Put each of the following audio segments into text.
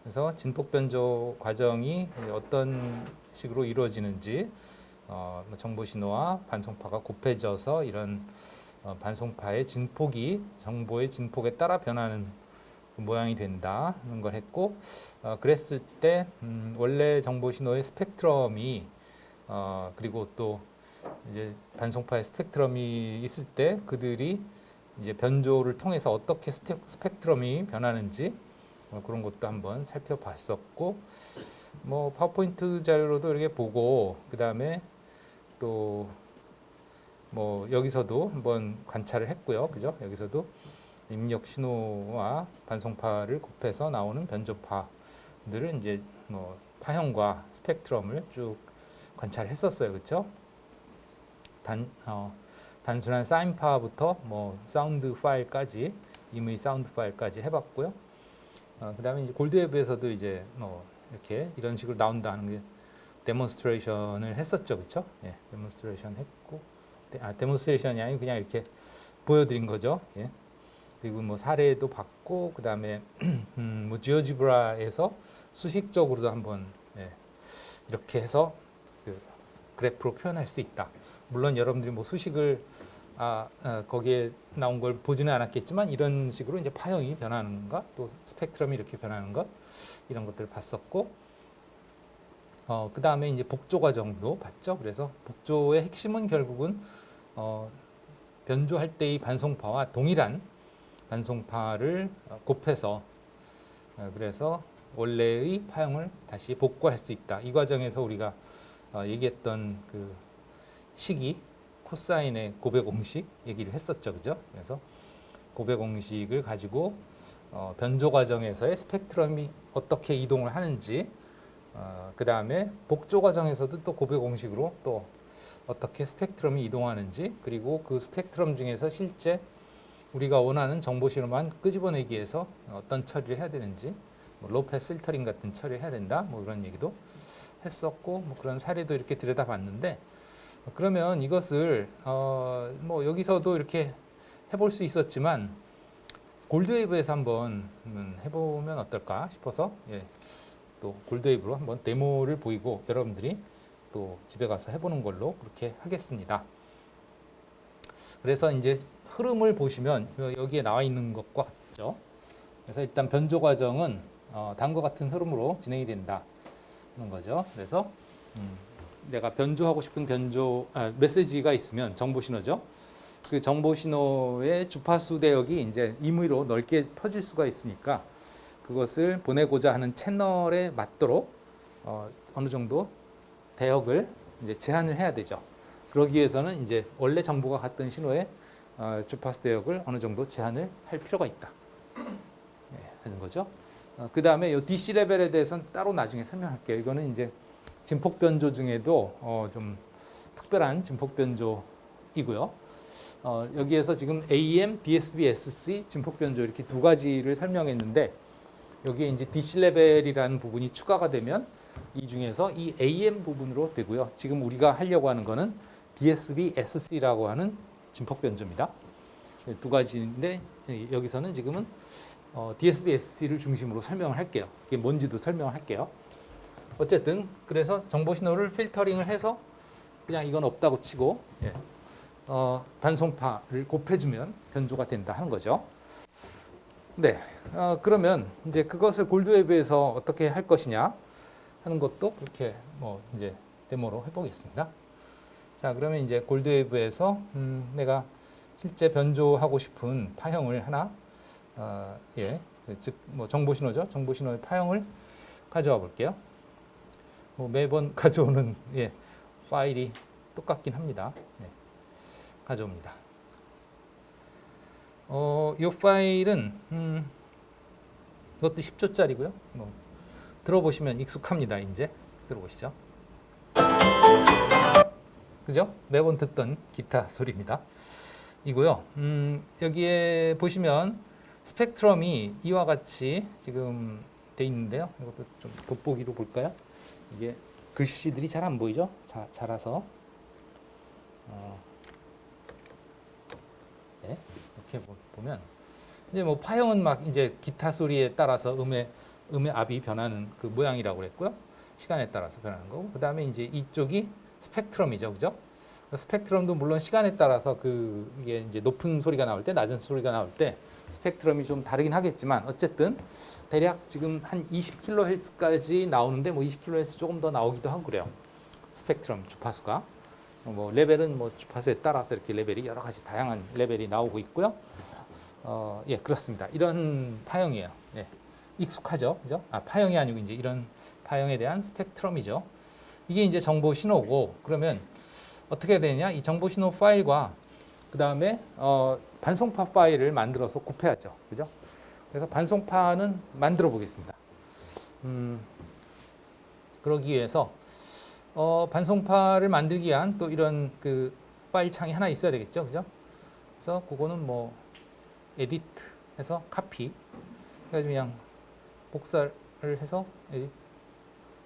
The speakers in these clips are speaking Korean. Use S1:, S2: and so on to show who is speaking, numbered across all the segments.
S1: 그래서 진폭 변조 과정이 어떤 식으로 이루어지는지, 정보 신호와 반송파가 곱해져서 이런 반송파의 진폭이 정보의 진폭에 따라 변하는 모양이 된다는 걸 했고, 그랬을 때 원래 정보 신호의 스펙트럼이 그리고 또 이제 반송파의 스펙트럼이 있을 때 그들이 이제 변조를 통해서 어떻게 스펙트럼이 변하는지 그런 것도 한번 살펴봤었고, 뭐 파워포인트 자료로도 이렇게 보고, 그 다음에 또 뭐 여기서도 한번 관찰을 했고요, 그죠? 여기서도 입력 신호와 반송파를 곱해서 나오는 변조파들을 이제 뭐 파형과 스펙트럼을 쭉 관찰했었어요, 그렇죠? 단순한 사인파부터 뭐 사운드 파일까지, 임의 사운드 파일까지 해봤고요. 그다음에 이제 골드웹에서도 이제 뭐 이렇게 이런 식으로 나온다는 게 데몬스트레이션을 했었죠, 그렇죠? 예, 데몬스트레이션 했고, 데몬스트레이션이 아니고 그냥 이렇게 보여드린 거죠. 예. 그리고 뭐 사례도 봤고, 그다음에 뭐 지오지브라에서 수식적으로도 한번 이렇게 해서 그 그래프로 표현할 수 있다. 물론 여러분들이 뭐 수식을 거기에 나온 걸 보지는 않았겠지만 이런 식으로 이제 파형이 변하는 것, 또 스펙트럼이 이렇게 변하는 것, 이런 것들을 봤었고, 그 다음에 이제 복조 과정도 봤죠. 그래서 복조의 핵심은 결국은 변조할 때의 반송파와 동일한 반송파를 곱해서 그래서 원래의 파형을 다시 복구할 수 있다. 이 과정에서 우리가 얘기했던 그 식이 코사인의 고배 공식 얘기를 했었죠, 그죠? 그래서 고배 공식을 가지고 변조 과정에서의 스펙트럼이 어떻게 이동을 하는지, 그 다음에 복조 과정에서도 또 고배 공식으로 또 어떻게 스펙트럼이 이동하는지, 그리고 그 스펙트럼 중에서 실제 우리가 원하는 정보 신호만 끄집어내기 위해서 어떤 처리를 해야 되는지, 뭐 로패스 필터링 같은 처리를 해야 된다, 뭐 그런 얘기도 했었고, 뭐 그런 사례도 이렇게 들여다봤는데, 그러면 이것을 뭐 여기서도 이렇게 해볼 수 있었지만 골드웨이브에서 한번 해보면 어떨까 싶어서, 예, 또 골드웨이브로 한번 데모를 보이고 여러분들이 또 집에 가서 해보는 걸로 그렇게 하겠습니다. 그래서 이제 흐름을 보시면 여기에 나와 있는 것과 같죠. 그래서 일단 변조 과정은 다음과 같은 흐름으로 진행이 된다는 거죠. 그래서 내가 변조하고 싶은 메시지가 있으면 정보 신호죠. 그 정보 신호의 주파수 대역이 이제 임의로 넓게 퍼질 수가 있으니까 그것을 보내고자 하는 채널에 맞도록 어느 정도 대역을 이제 제한을 해야 되죠. 그러기 위해서는 이제 원래 정보가 갔던 신호의 주파수 대역을 어느 정도 제한을 할 필요가 있다. 하는 거죠. 그 다음에 이 DC 레벨에 대해서는 따로 나중에 설명할게요. 이거는 이제 진폭 변조 중에도 좀 특별한 진폭 변조이고요. 여기에서 지금 AM, DSB, SC 진폭 변조 이렇게 두 가지를 설명했는데 여기에 이제 DC 레벨이라는 부분이 추가가 되면 이 중에서 이 AM 부분으로 되고요. 지금 우리가 하려고 하는 거는 DSB, SC라고 하는 진폭 변조입니다. 두 가지인데 여기서는 지금은 DSB, SC를 중심으로 설명을 할게요. 이게 뭔지도 설명을 할게요. 어쨌든 그래서 정보 신호를 필터링을 해서 그냥 이건 없다고 치고 반송파를 곱해주면 변조가 된다 하는 거죠. 네, 그러면 이제 그것을 골드웨이브에서 어떻게 할 것이냐 하는 것도 그렇게 뭐 이제 데모로 해보겠습니다. 자, 그러면 이제 골드웨이브에서 내가 실제 변조하고 싶은 파형을 하나, 즉 뭐 정보 신호죠. 정보 신호의 파형을 가져와 볼게요. 뭐 매번 가져오는 파일이 똑같긴 합니다. 가져옵니다. 이 파일은 이것도 10초짜리고요. 뭐 들어보시면 익숙합니다. 이제 들어보시죠. 그죠? 매번 듣던 기타 소리입니다. 이고요. 여기에 보시면 스펙트럼이 이와 같이 지금 돼 있는데요. 이것도 좀 돋보기로 볼까요? 이게 글씨들이 잘 안 보이죠? 자라서 이렇게 보면 이제 뭐 파형은 막 이제 기타 소리에 따라서 음의 음의 압이 변하는 그 모양이라고 그랬고요. 시간에 따라서 변하는 거고. 그 다음에 이제 이쪽이 스펙트럼이죠, 그죠? 스펙트럼도 물론 시간에 따라서 이게 이제 높은 소리가 나올 때, 낮은 소리가 나올 때 스펙트럼이 좀 다르긴 하겠지만 어쨌든 대략 지금 한 20kHz까지 나오는데 뭐 20kHz 조금 더 나오기도 하고 그래요. 스펙트럼 주파수가 뭐 레벨은 뭐 주파수에 따라서 이렇게 레벨이 여러 가지 다양한 레벨이 나오고 있고요. 예, 그렇습니다. 이런 파형이에요. 예, 익숙하죠, 그죠? 파형이 아니고 이제 이런 파형에 대한 스펙트럼이죠. 이게 이제 정보 신호고 그러면 어떻게 되냐? 이 정보 신호 파일과 그 다음에 반송파 파일을 만들어서 곱해야죠, 그죠? 그래서 반송파는 만들어 보겠습니다. 그러기 위해서 반송파를 만들기 위한 또 이런 그 파일 창이 하나 있어야 되겠죠, 그죠? 그래서 그거는 뭐 에디트 해서 카피 그래서 그냥 복사를 해서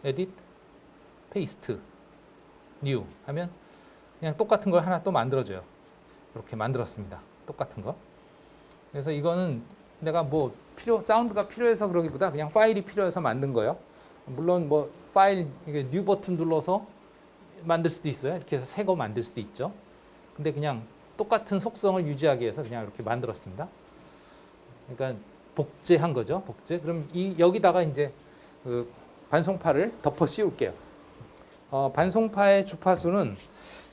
S1: 에디트 페이스트 뉴 하면 그냥 똑같은 걸 하나 또 만들어줘요. 이렇게 만들었습니다. 똑같은 거. 그래서 이거는 내가 뭐 사운드가 필요해서 그러기보다 그냥 파일이 필요해서 만든 거예요. 물론 뭐 파일 뉴 버튼 눌러서 만들 수도 있어요. 이렇게 해서 새 거 만들 수도 있죠. 근데 그냥 똑같은 속성을 유지하기 위해서 그냥 이렇게 만들었습니다. 그러니까 복제한 거죠. 복제. 그럼 여기다가 이제 그 반송파를 덮어 씌울게요. 반송파의 주파수는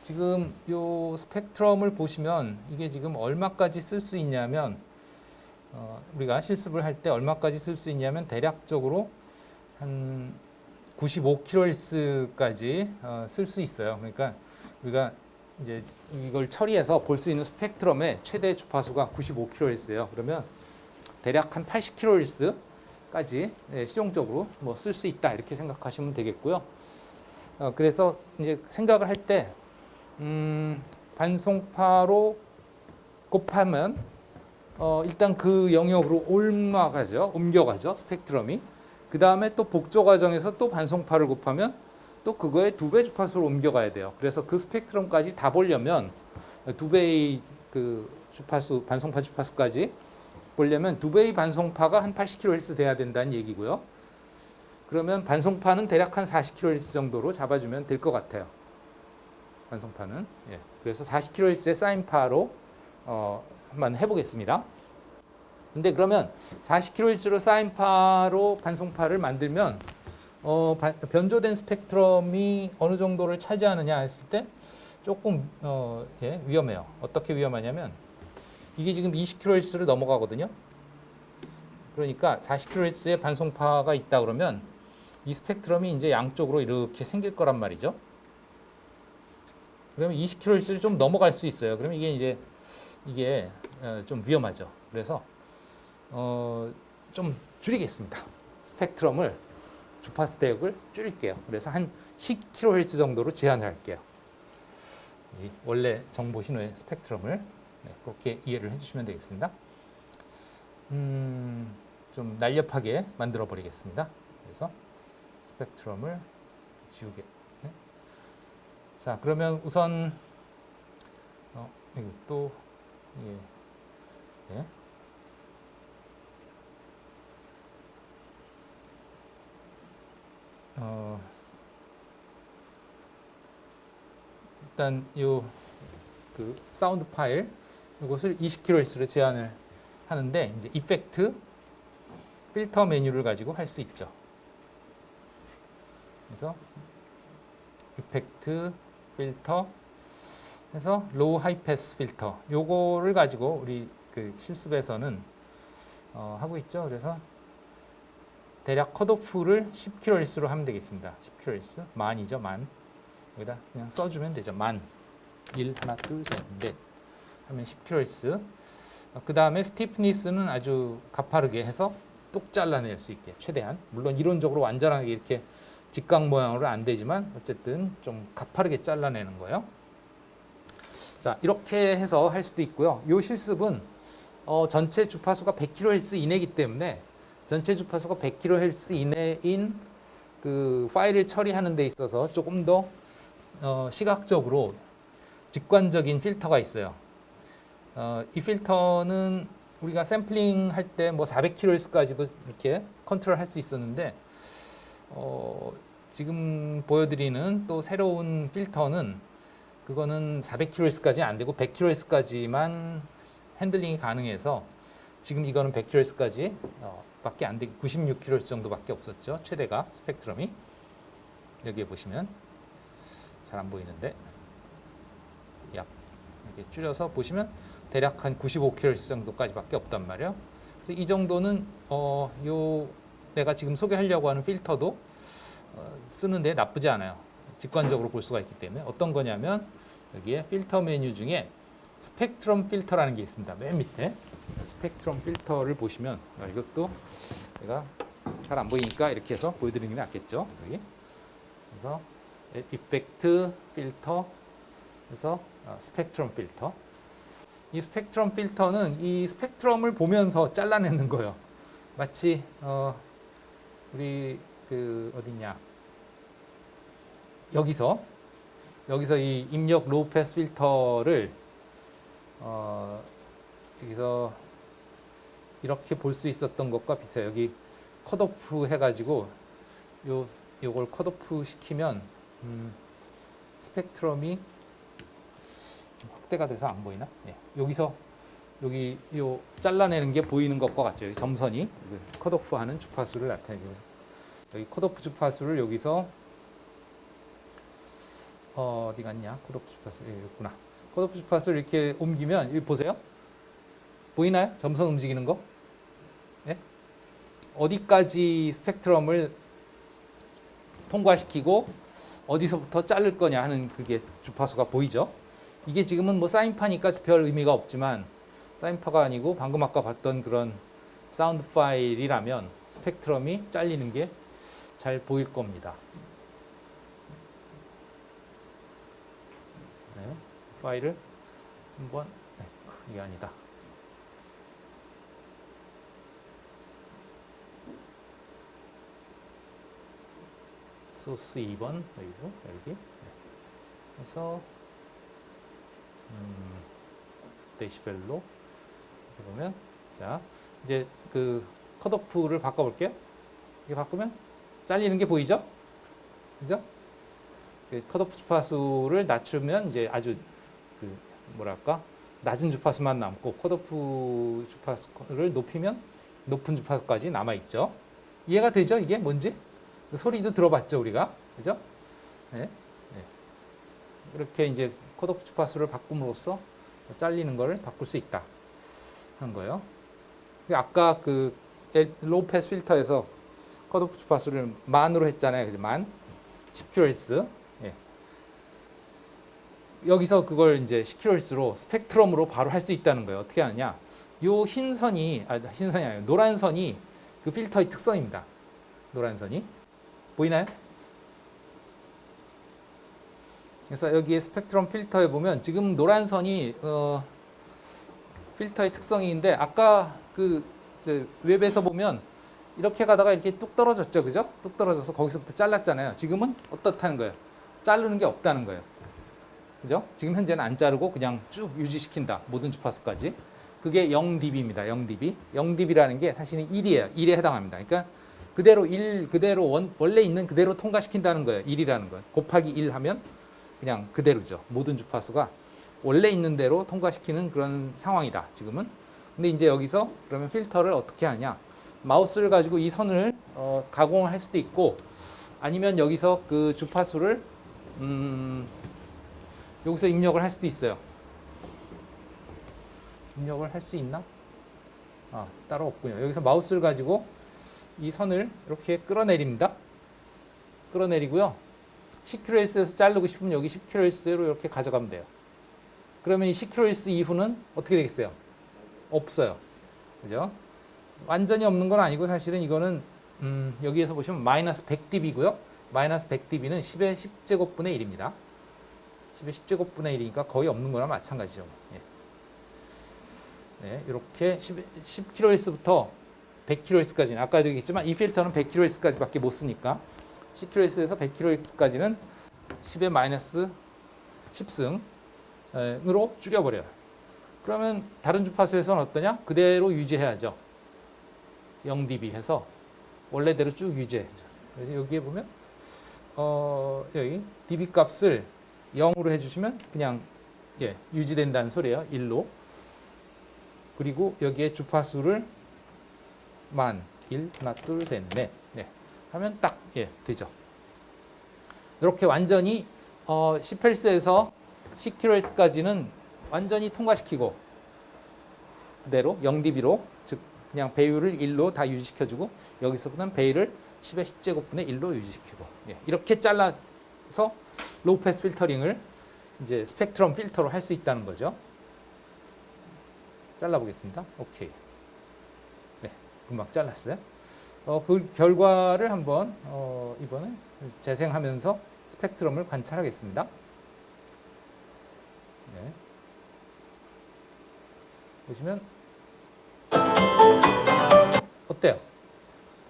S1: 지금 요 스펙트럼을 보시면 이게 지금 얼마까지 쓸 수 있냐면 우리가 실습을 할 때 얼마까지 쓸 수 있냐면 대략적으로 한 95kHz까지 쓸 수 있어요. 그러니까 우리가 이제 이걸 처리해서 볼 수 있는 스펙트럼의 최대 주파수가 95kHz예요. 그러면 대략 한 80kHz까지 실용적으로 뭐 쓸 수 있다 이렇게 생각하시면 되겠고요. 그래서 이제 생각을 할 때 반송파로 곱하면 일단 그 영역으로 옮겨가죠 스펙트럼이. 그 다음에 또 복조 과정에서 또 반송파를 곱하면 또 그거의 2배 주파수로 옮겨가야 돼요. 그래서 그 스펙트럼까지 다 보려면 2배의 그 주파수 반송파 주파수까지 보려면 2배의 반송파가 한 80kHz 돼야 된다는 얘기고요. 그러면 반송파는 대략 한 40kHz 정도로 잡아주면 될 것 같아요. 반송파는. 예. 그래서 40kHz의 사인파로 한번 해보겠습니다. 근데 그러면 40kHz로 사인파로 반송파를 만들면 변조된 스펙트럼이 어느 정도를 차지하느냐 했을 때 조금 예, 위험해요. 어떻게 위험하냐면 이게 지금 20kHz를 넘어가거든요. 그러니까 40kHz의 반송파가 있다 그러면 이 스펙트럼이 이제 양쪽으로 이렇게 생길 거란 말이죠. 그러면 20kHz를 좀 넘어갈 수 있어요. 그러면 이게 좀 위험하죠. 그래서 좀 줄이겠습니다. 스펙트럼을 주파수 대역을 줄일게요. 그래서 한 10kHz 정도로 제한을 할게요. 이 원래 정보 신호의 스펙트럼을 그렇게 이해를 해주시면 되겠습니다. 좀 날렵하게 만들어 버리겠습니다. 그래서 스펙트럼을 지우게. 네. 자, 그러면 우선 이거 또 예. 네. 일단 그 사운드 파일 이것을 20kHz로 제한을 하는데 이제 이펙트 필터 메뉴를 가지고 할 수 있죠. 그래서 이펙트 필터 해서 로우 하이 패스 필터 요거를 가지고 우리 그 실습에서는 하고 있죠. 그래서 대략 컷오프를 10kHz로 하면 되겠습니다. 10kHz 만이죠, 만. 여기다 그냥 써주면 되죠. 만 1, 하나, 둘, 셋, 넷 하면 10kHz. 그 다음에 스티프니스는 아주 가파르게 해서 뚝 잘라낼 수 있게 최대한. 물론 이론적으로 완전하게 이렇게 직각 모양으로 안 되지만 어쨌든 좀 가파르게 잘라내는 거예요. 자, 이렇게 해서 할 수도 있고요. 이 실습은 전체 주파수가 100kHz 이내이기 때문에 전체 주파수가 100kHz 이내인 그 파일을 처리하는 데 있어서 조금 더 시각적으로 직관적인 필터가 있어요. 이 필터는 우리가 샘플링 할 때 뭐 400kHz까지도 이렇게 컨트롤 할 수 있었는데 지금 보여드리는 또 새로운 필터는 그거는 400kHz까지 안 되고 100kHz까지만 핸들링이 가능해서 지금 이거는 100kHz까지 밖에 안 되고 96kHz 정도밖에 없었죠. 최대가 스펙트럼이 여기에 보시면 잘 안 보이는데 약 이렇게 줄여서 보시면 대략 한 95kHz 정도까지밖에 없단 말이에요. 그래서 이 정도는 요 내가 지금 소개하려고 하는 필터도 쓰는데 나쁘지 않아요. 직관적으로 볼 수가 있기 때문에 어떤 거냐면 여기에 필터 메뉴 중에 스펙트럼 필터라는 게 있습니다. 맨 밑에 스펙트럼 필터를 보시면 이것도 제가 잘 안 보이니까 이렇게 해서 보여드리는 게 낫겠죠. 여기 그래서 이펙트 필터 그래서 스펙트럼 필터 이 스펙트럼 필터는 이 스펙트럼을 보면서 잘라내는 거예요. 마치 우리 그 어디냐 여기서 이 입력 로우 패스 필터를 여기서 이렇게 볼 수 있었던 것과 비슷해요. 여기 컷오프 해가지고 요걸 컷오프 시키면 스펙트럼이 확대가 돼서 안 보이나? 네. 여기서 여기 요 잘라내는 게 보이는 것과 같죠. 여기 점선이 컷오프하는 주파수를 나타내죠. 여기 컷오프 주파수를 여기서 어디 갔냐? 컷오프 주파수 여기 있구나. 컷오프 주파수를 이렇게 옮기면 여기 보세요. 보이나요? 점선 움직이는 거? 네? 어디까지 스펙트럼을 통과시키고 어디서부터 자를 거냐 하는 그게 주파수가 보이죠. 이게 지금은 뭐 사인파니까 별 의미가 없지만 사인파가 아니고 방금 아까 봤던 그런 사운드 파일이라면 스펙트럼이 잘리는 게 잘 보일 겁니다. 네, 파일을 한번 이게 아니다. 소스 2번 여기고 여기 그래서 데시벨로 이렇게 보면 자 이제 그 컷오프를 바꿔볼게요. 이게 바꾸면 잘리는 게 보이죠? 그죠? 컷오프 주파수를 낮추면 이제 아주 그 뭐랄까 낮은 주파수만 남고 컷오프 주파수를 높이면 높은 주파수까지 남아 있죠. 이해가 되죠? 이게 뭔지? 소리도 들어봤죠 우리가, 그죠? 네. 네. 이렇게 이제 컷오프 주파수를 바꿈으로써 잘리는 거를 바꿀 수 있다 하는 거예요. 아까 그 로우 패스 필터에서 컷오프 주파수를 만으로 했잖아요, 그죠? 만 10kHz. 예. 여기서 그걸 이제 10kHz로 스펙트럼으로 바로 할 수 있다는 거예요. 어떻게 하느냐? 요 흰 선이 흰 선이 아니에요. 노란 선이 그 필터의 특성입니다. 노란 선이 보이나요? 그래서 여기에 스펙트럼 필터에 보면 지금 노란 선이 필터의 특성인데 아까 그 웹에서 보면 이렇게 가다가 이렇게 뚝 떨어졌죠, 그죠? 뚝 떨어져서 거기서부터 잘랐잖아요. 지금은 어떻다는 거예요? 자르는 게 없다는 거예요, 그죠? 지금 현재는 안 자르고 그냥 쭉 유지시킨다, 모든 주파수까지. 그게 0dB입니다. 0dB. 0dB라는 게 사실은 1이에요. 1에 해당합니다. 그러니까 그대로 원래 있는 그대로 통과시킨다는 거예요. 1이라는 건. 곱하기 1 하면 그냥 그대로죠. 모든 주파수가 원래 있는 대로 통과시키는 그런 상황이다, 지금은. 근데 이제 여기서 그러면 필터를 어떻게 하냐? 마우스를 가지고 이 선을 가공을 할 수도 있고 아니면 여기서 그 주파수를 여기서 입력을 할 수도 있어요. 입력을 할 수 있나? 따로 없군요. 여기서 마우스를 가지고 이 선을 이렇게 끌어내립니다. 끌어내리고요. 10kHz에서 자르고 싶으면 여기 10kHz로 이렇게 가져가면 돼요. 그러면 이 10kHz 이후는 어떻게 되겠어요? 없어요. 그죠? 완전히 없는 건 아니고 사실은 이거는 여기에서 보시면 마이너스 100dB고요. 마이너스 100dB는 10의 10제곱분의 1입니다. 10의 10제곱분의 1이니까 거의 없는 거나 마찬가지죠. 예. 네, 이렇게 10kHz부터 100kHz까지는 아까도 얘기했지만 이 필터는 100kHz까지밖에 못 쓰니까 10kHz에서 100kHz까지는 10의 마이너스 10승으로 줄여버려요. 그러면 다른 주파수에서는 어떠냐? 그대로 유지해야죠. 0dB 해서 원래대로 쭉 유지해야죠. 그래서 여기에 보면 여기 dB 값을 0으로 해주시면 그냥 유지된다는 소리예요. 1로. 그리고 여기에 주파수를 1, 하나, 둘, 셋, 넷. 하면 딱 되죠. 이렇게 완전히 10Hz에서 10kHz까지는 완전히 통과시키고 그대로 0dB로 즉 그냥 배율을 1로 다 유지시켜주고 여기서부터는 배율을 10의 10제곱분의 1로 유지시키고 이렇게 잘라서 로우 패스 필터링을 이제 스펙트럼 필터로 할 수 있다는 거죠. 잘라보겠습니다. 오케이. 네, 금방 잘랐어요. 그 결과를 한번 이번에 재생하면서 스펙트럼을 관찰하겠습니다. 네. 보시면 어때요?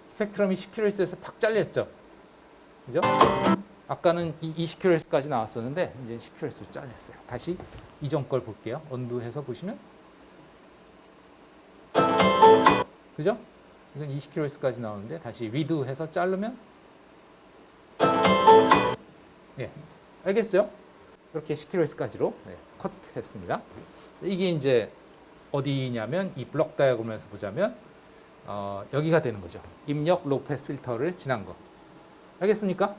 S1: 스펙트럼이 10kHz에서 팍 잘렸죠? 그죠? 아까는 20kHz까지 나왔었는데 이제 10kHz로 잘렸어요. 다시 이전 걸 볼게요. 언두해서 보시면 그죠? 이건 20kHz까지 나오는데 다시 리드해서 자르면 알겠죠? 이렇게 10kHz까지로 컷했습니다. 이게 이제 어디냐면 이 블록 다이어그램에서 보자면 여기가 되는 거죠. 입력 로우 패스 필터를 지난 거. 알겠습니까?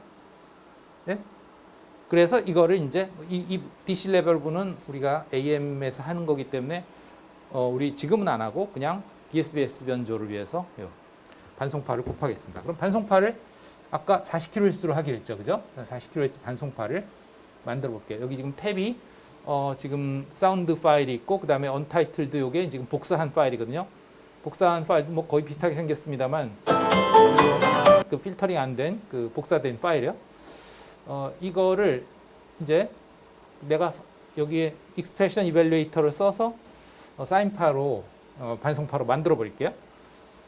S1: 네? 그래서 이거를 이제 이 DC 레벨분은 우리가 AM에서 하는 거기 때문에 우리 지금은 안 하고 그냥 DSBS 변조를 위해서 반송파를 곱하겠습니다. 그럼 반송파를 아까 40kHz로 하기로 했죠. 그죠? 40kHz 반송파를 만들어 볼게요. 여기 지금 탭이 지금 사운드 파일이 있고 그 다음에 언타이틀드 요게 지금 복사한 파일이거든요. 복사한 파일도 뭐 거의 비슷하게 생겼습니다만 그 필터링 안 된 그 복사된 파일이요. 이거를 이제 내가 여기에 익스프레션 이밸류에이터를 써서 사인파로 반송파로 만들어 버릴게요.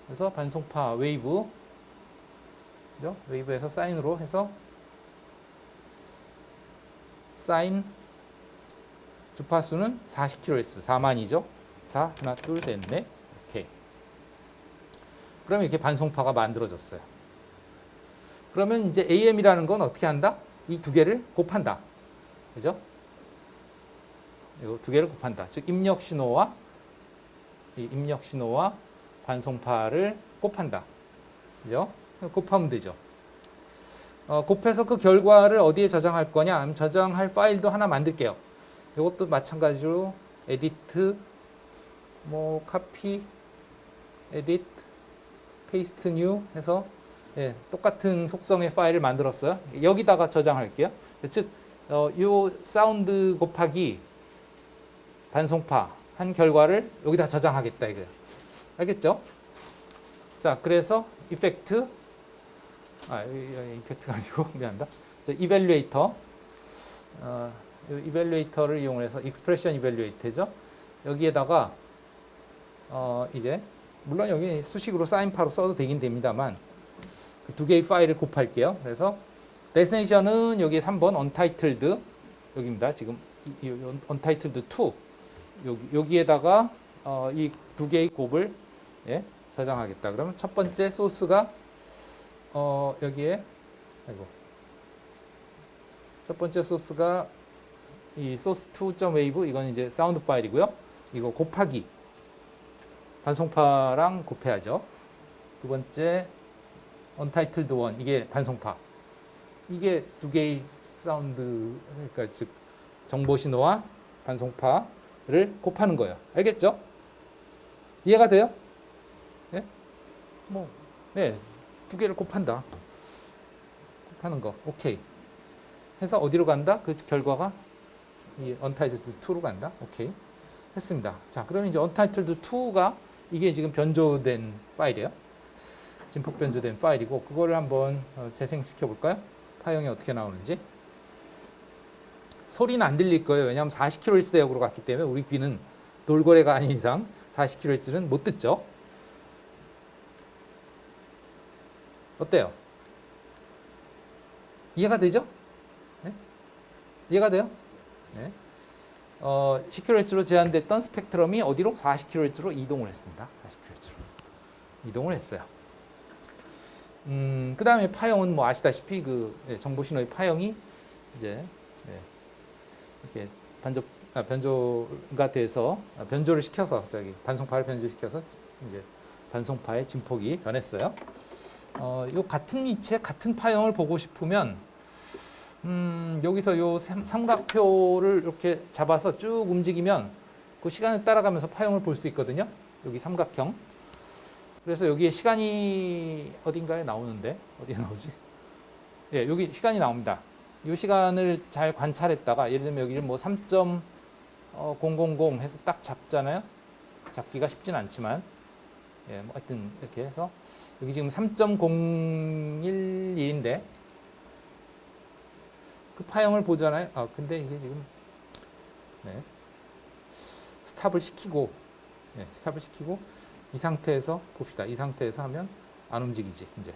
S1: 그래서 반송파 웨이브 그죠? 웨이브에서 사인으로 해서 사인 주파수는 40kHz 4만이죠. 4 하나 둘 셋 넷 오케이. 그러면 이렇게 반송파가 만들어졌어요. 그러면 이제 AM이라는 건 어떻게 한다? 이 두 개를 곱한다. 그죠? 이 두 개를 곱한다. 즉 입력 신호와 반송파를 곱한다. 그죠? 곱하면 되죠. 곱해서 그 결과를 어디에 저장할 거냐? 저장할 파일도 하나 만들게요. 이것도 마찬가지로 에디트, 카피, 에디트, 페이스트 뉴 해서 똑같은 속성의 파일을 만들었어요. 여기다가 저장할게요. 즉, 요 사운드 곱하기 반송파 한 결과를 여기다 저장하겠다 이거예요. 알겠죠? 자, 그래서 이펙트가 아니고 미안합니다. 이밸류에이터 이밸류에이터를 이용해서 익스프레션 이밸류에이터죠. 여기에다가 이제 물론 여기 수식으로 사인파로 써도 되긴 됩니다만 그 두 개의 파일을 곱할게요. 그래서 데스티네이션은 여기 3번 언타이틀드 여기입니다. 지금 언타이틀드 2 여기에다가 이 두 개의 곱을 저장하겠다. 그러면 첫 번째 소스가 여기에 첫 번째 소스가 이 source 2.wave 이건 이제 사운드 파일이고요. 이거 곱하기 반송파랑 곱해야죠. 두 번째 untitled 1 이게 반송파. 이게 두 개의 사운드 그러니까 즉 정보 신호와 반송파를 곱하는 거예요. 알겠죠? 이해가 돼요? 네? 두 개를 곱한다. 곱하는 거. 오케이. 해서 어디로 간다? 그 결과가 이 untitled 2로 간다. 오케이. 했습니다. 자, 그러면 이제 untitled 2가 이게 지금 변조된 파일이에요. 진폭 변조된 파일이고 그거를 한번 재생시켜 볼까요? 파형이 어떻게 나오는지. 소리는 안 들릴 거예요. 왜냐하면 40kHz 대역으로 갔기 때문에 우리 귀는 돌고래가 아닌 이상 40kHz는 못 듣죠. 어때요? 이해가 되죠? 네? 이해가 돼요? 네. 10kHz로 제한됐던 스펙트럼이 어디로? 40kHz로 이동을 했습니다. 40kHz로 이동을 했어요. 그 다음에 파형은 뭐 아시다시피 그 정보 신호의 파형이 이제 이렇게 변조가 돼서 변조를 시켜서 반송파를 변조시켜서 이제 반송파의 진폭이 변했어요. 요 같은 위치에 같은 파형을 보고 싶으면 여기서 요 삼각표를 이렇게 잡아서 쭉 움직이면 그 시간을 따라가면서 파형을 볼 수 있거든요. 여기 삼각형. 그래서 여기에 시간이 어딘가에 나오는데 어디에 나오지? 예, 여기 시간이 나옵니다. 이 시간을 잘 관찰했다가 예를 들면 여기를 뭐 3.000 해서 딱 잡잖아요. 잡기가 쉽진 않지만 예, 뭐 하여튼 이렇게 해서 여기 지금 3.011인데 그 파형을 보잖아요. 근데 이게 지금 스탑을 시키고 이 상태에서 봅시다. 이 상태에서 하면 안 움직이지 이제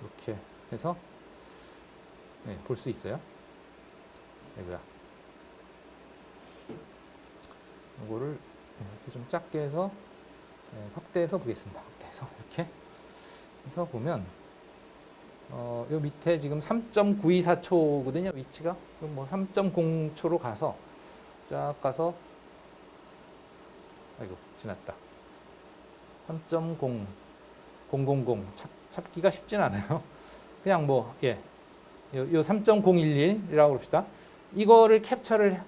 S1: 이렇게 해서 볼 수 있어요. 여기가 이거를 이렇게 좀 작게 해서 확대해서 보겠습니다. 확대해서 이렇게 해서 보면 요 밑에 지금 3.924초거든요. 위치가 그럼 뭐 3.0초로 가서 쫙 가서 아이고 지났다. 3.0 찾기가 쉽진 않아요. 그냥 뭐 요 3.011이라고 봅시다. 이거를 캡처를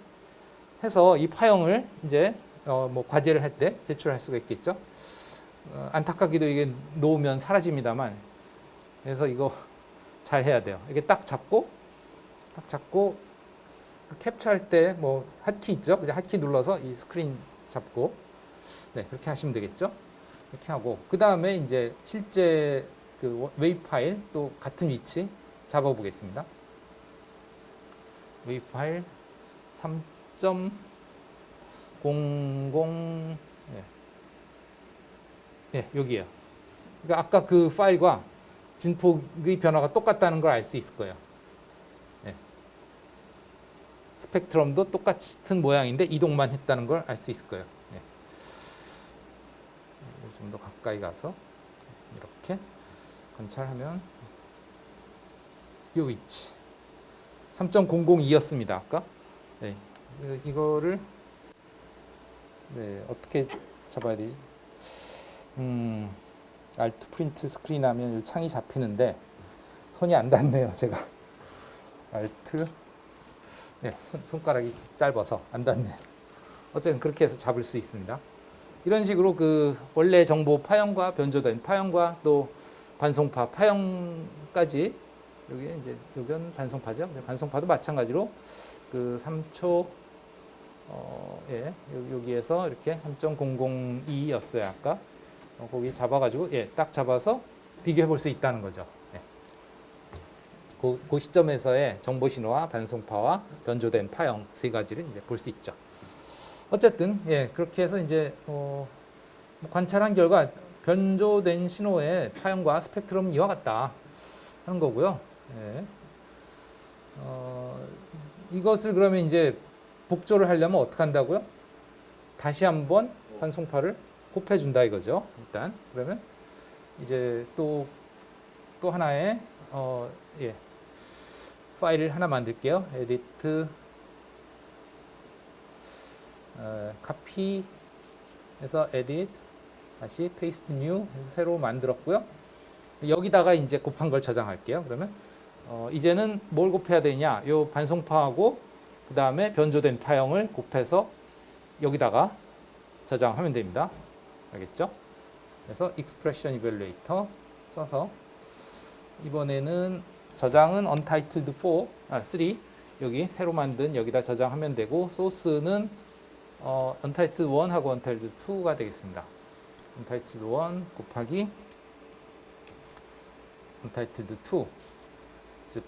S1: 해서 이 파형을 이제 뭐 과제를 할 때 제출할 수가 있겠죠. 안타깝게도 이게 놓으면 사라집니다만, 그래서 이거 잘 해야 돼요. 이게 딱 잡고 캡처할 때 뭐 핫키 있죠. 그냥 핫키 눌러서 이 스크린 잡고 그렇게 하시면 되겠죠. 이렇게 하고 그 다음에 이제 실제 그 웨이브 파일 또 같은 위치 잡아 보겠습니다. 웨이브 파일 3.00 여기에요. 그러니까 아까 그 파일과 진폭의 변화가 똑같다는 걸 알 수 있을 거예요. 스펙트럼도 똑같은 모양인데 이동만 했다는 걸 알 수 있을 거예요. 좀 더 가까이 가서 이렇게 관찰하면 이 위치 3.002였습니다. 아까 이거를 어떻게 잡아야 되지? 알트 프린트 스크린 하면 이 창이 잡히는데 손이 안 닿네요. 제가 알트 손가락이 짧아서 안 닿네요. 어쨌든 그렇게 해서 잡을 수 있습니다. 이런 식으로 그 원래 정보 파형과 변조된 파형과 또 반송파 파형까지 여기 이제 여기는 반송파죠. 반송파도 마찬가지로 그 3초 여기에서 이렇게 3.002였어요. 아까 거기 잡아가지고 딱 잡아서 비교해 볼 수 있다는 거죠. 그 시점에서의 정보 신호와 반송파와 변조된 파형 세 가지를 이제 볼 수 있죠. 어쨌든 그렇게 해서 이제 관찰한 결과 변조된 신호의 파형과 스펙트럼은 이와 같다 하는 거고요. 이것을 그러면 이제 복조를 하려면 어떻게 한다고요? 다시 한번 반송파를 곱해준다 이거죠. 일단 그러면 이제 또 하나의 파일을 하나 만들게요. 에디트 카피 해서 에디트 다시 페이스트 뉴 해서 새로 만들었고요. 여기다가 이제 곱한 걸 저장할게요. 그러면 이제는 뭘 곱해야 되냐? 요 반송파하고 그 다음에 변조된 파형을 곱해서 여기다가 저장하면 됩니다. 알겠죠? 그래서 expression evaluator 써서 이번에는 저장은 untitled 3 여기 새로 만든 여기다 저장하면 되고 소스는 untitled 1하고 untitled 2가 되겠습니다. untitled 1 곱하기 untitled 2 즉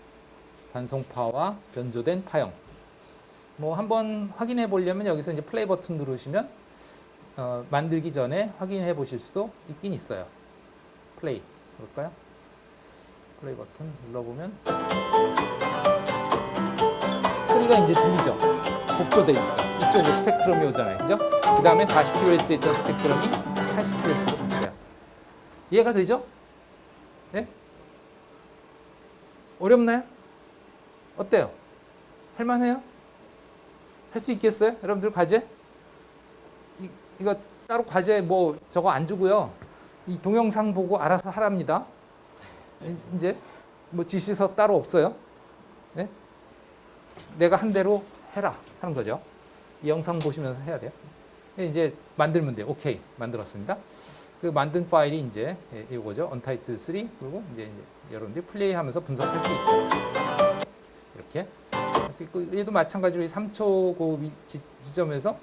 S1: 반송파와 변조된 파형. 뭐 한번 확인해 보려면 여기서 이제 플레이 버튼 누르시면 만들기 전에 확인해 보실 수도 있긴 있어요. 플레이 볼까요? 플레이 버튼 눌러보면 소리가 소리가 이제 들리죠. 복조되니까 이쪽으로 스펙트럼이 오잖아요, 그죠? 그 다음에 40kHz에 있던 스펙트럼이 80kHz로 바뀌어요. 이해가 되죠? 네? 어렵나요? 어때요? 할만해요? 할 수 있겠어요? 여러분들 과제? 이거 따로 과제 뭐 저거 안 주고요. 이 동영상 보고 알아서 하랍니다. 이제 뭐 지시서 따로 없어요. 네? 내가 한 대로 해라 하는 거죠. 이 영상 보시면서 해야 돼요. 이제 만들면 돼요. 오케이, 만들었습니다. 그 만든 파일이 이제 이거죠. Untitled 3 그리고 이제 여러분들이 플레이하면서 분석할 수 있어요. 이렇게 할 수 있고 얘도 마찬가지로 3초 그 지점에서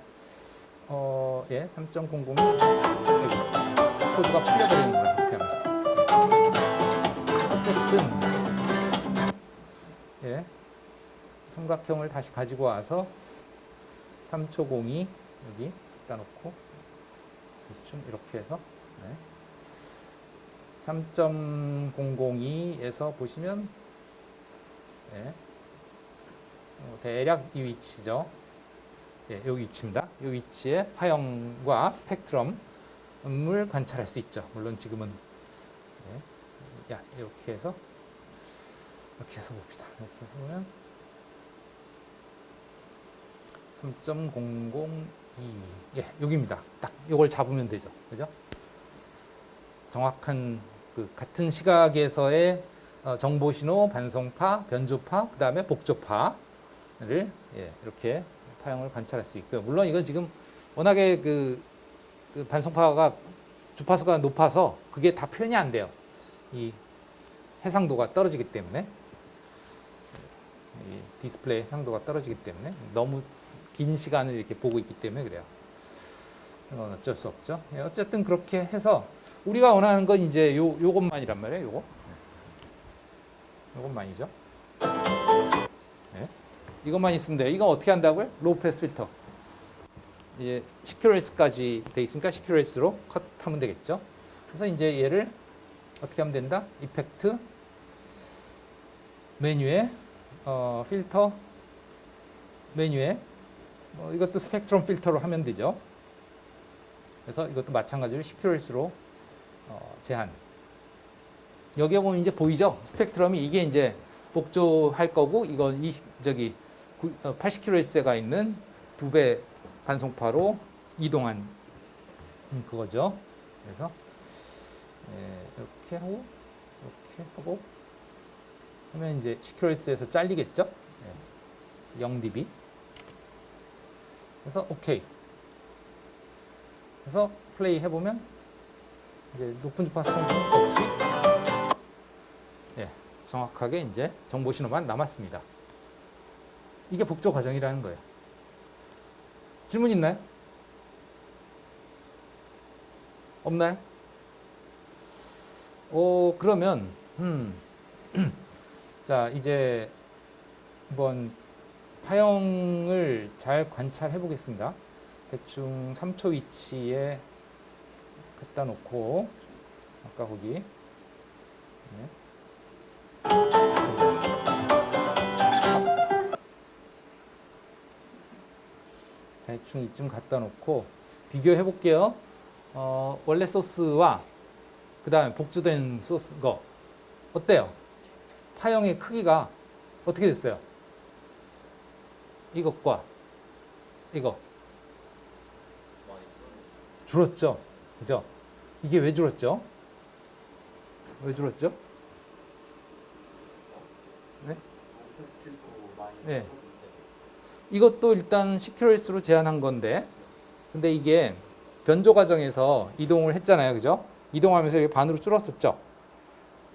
S1: 3.00이 코드가 풀려버리는 거예요. 이렇게 하면. 어쨌든 삼각형을 다시 가지고 와서 3초 02 여기 갖다 놓고 대충 이렇게 해서 3.002에서 보시면 대략 이 위치죠. 여기 위치입니다. 이 위치에 파형과 스펙트럼을 관찰할 수 있죠. 물론 지금은 이렇게 해서 봅시다. 이렇게 해서 보면 3.002 여기입니다. 딱 이걸 잡으면 되죠. 그죠? 정확한 그 같은 시각에서의 정보 신호, 반송파, 변조파, 그 다음에 복조파를 이렇게 파형을 관찰할 수 있고요. 물론 이건 지금 워낙에 그 반송파가 주파수가 높아서 그게 다 표현이 안 돼요. 이 해상도가 떨어지기 때문에 이 디스플레이 해상도가 떨어지기 때문에 너무 긴 시간을 이렇게 보고 있기 때문에 그래요. 이건 어쩔 수 없죠. 어쨌든 그렇게 해서 우리가 원하는 건 이제 요것만이란 말이에요. 요것만이죠. 이것만 있으면 돼요. 이건 어떻게 한다고요? 로우 패스 필터. 이제 10kHz까지 돼 있으니까 10kHz로 컷하면 되겠죠. 그래서 이제 얘를 어떻게 하면 된다? 이펙트 메뉴에 필터 메뉴에 이것도 스펙트럼 필터로 하면 되죠. 그래서 이것도 마찬가지로 10kHz로 제한. 여기에 보면 이제 보이죠? 스펙트럼이 이게 이제 복조할 거고 이건 80kHz가 있는 2배 반송파로 이동한 그거죠. 그래서 이렇게 하고 하면 이제 10kHz에서 잘리겠죠? 0dB. 그래서 오케이. 그래서 플레이 해보면 이제 높은 주파수 없이 정확하게 이제 정보 신호만 남았습니다. 이게 복조 과정이라는 거예요. 질문 있나요? 없나요? 그러면 자 이제 한번 파형을 잘 관찰해 보겠습니다. 대충 3초 위치에 갖다 놓고 아까 거기 대충 이쯤 갖다 놓고 비교해 볼게요. 원래 소스와 그 다음에 복주된 소스 거 어때요? 파형의 크기가 어떻게 됐어요? 이것과 이거 줄었죠? 그죠? 이게 왜 줄었죠? 왜 줄었죠? 네. 이것도 일단 10kHz로 제한한 건데 근데 이게 변조 과정에서 이동을 했잖아요. 그죠? 이동하면서 이렇게 반으로 줄었었죠?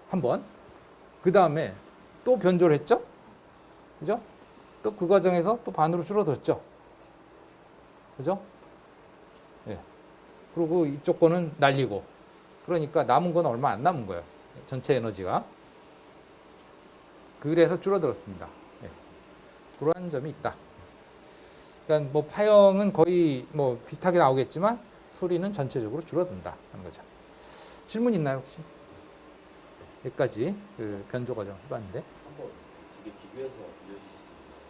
S1: 한번. 그 다음에 또 변조를 했죠? 그죠? 또 그 과정에서 또 반으로 줄어들었죠? 그죠? 예. 그리고 이쪽 거는 날리고. 그러니까 남은 건 얼마 안 남은 거예요. 전체 에너지가. 그래서 줄어들었습니다. 예. 그러한 점이 있다. 그러니까 뭐 파형은 거의 뭐 비슷하게 나오겠지만 소리는 전체적으로 줄어든다 하는 거죠. 질문 있나요 혹시? 여기까지 그 변조 과정 해봤는데.
S2: 한번 두 개 비교해서 들려주실